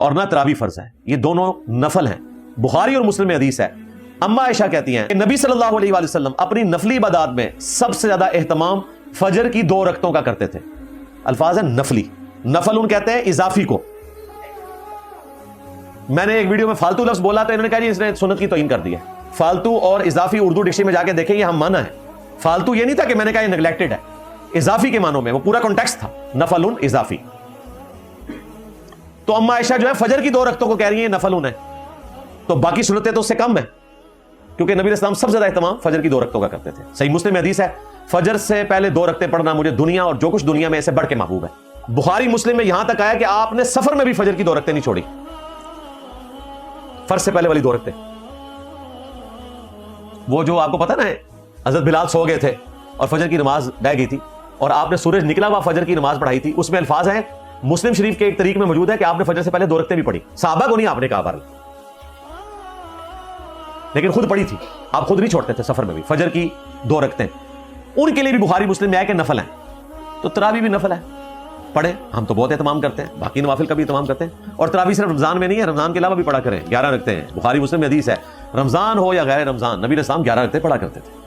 اور نہ تراویح فرض ہے، یہ دونوں نفل ہیں۔ بخاری اور مسلم میں حدیث ہے، اما عائشہ کہتی ہیں کہ نبی صلی اللہ علیہ وآلہ وسلم اپنی نفلی عبادات میں سب سے زیادہ اہتمام فجر کی 2 رکعتوں کا کرتے تھے۔ الفاظ ہیں نفلی، نفل ان کہتے ہیں اضافی کو۔ میں نے ایک ویڈیو میں فالتو لفظ بولا تو انہوں نے کہا جی اس نے سنت کی توہین کر دی ہے۔ فالتو اور اضافی اردو ڈکشنری میں جا کے دیکھیں، یہ ہم مانا ہے۔ فالتو یہ نہیں تھا کہ میں نے کہا یہ نیگلیکٹڈ ہے، اضافی کے معنوں میں وہ پورا کانٹیکسٹ تھا، نفل اضافی۔ تو اما عائشہ جو ہے فجر کی 2 رکعتوں کو کہہ رہی ہیں نفل ہے، تو باقی سنتیں تو اس سے کم ہے، کیونکہ نبی علیہ السلام سب سے زیادہ اہتمام فجر کی 2 رکعتوں کا کرتے تھے۔ صحیح مسلم میں حدیث ہے، فجر سے پہلے 2 رکعتیں پڑھنا مجھے دنیا اور جو کچھ دنیا میں اسے بڑھ کے محبوب ہے۔ بخاری مسلم میں یہاں تک آیا کہ آپ نے سفر میں بھی فجر کی 2 رکعتیں نہیں چھوڑی، فرض سے پہلے والی 2 رکعتیں۔ وہ جو آپ کو پتا نا ہے، حضرت بلال سو گئے تھے اور فجر کی نماز رہ گئی تھی اور آپ نے سورج نکلا ہوا فجر کی نماز پڑھائی تھی، اس میں الفاظ ہیں مسلم شریف کے ایک طریق میں موجود ہے کہ آپ نے فجر سے پہلے 2 رکعتیں بھی پڑھی۔ صحابہ کو نہیں آپ نے کہا بار، لیکن خود پڑھی تھی، آپ خود نہیں چھوڑتے تھے سفر میں بھی فجر کی 2 رکعتیں۔ ان کے لیے بھی بخاری مسلم میں آیا کہ نفل ہیں، تو تراویح بھی نفل ہے، پڑھیں۔ ہم تو بہت اہتمام کرتے ہیں، باقی نوافل کا بھی اہتمام کرتے ہیں، اور تراویح صرف رمضان میں نہیں ہے، رمضان کے علاوہ بھی پڑھا کریں، 11 رکعتیں ہیں۔ بخاری مسلم میں حدیث ہے، رمضان ہو یا غیر رمضان نبی علیہ السلام 11 رکعتیں پڑھا کرتے تھے۔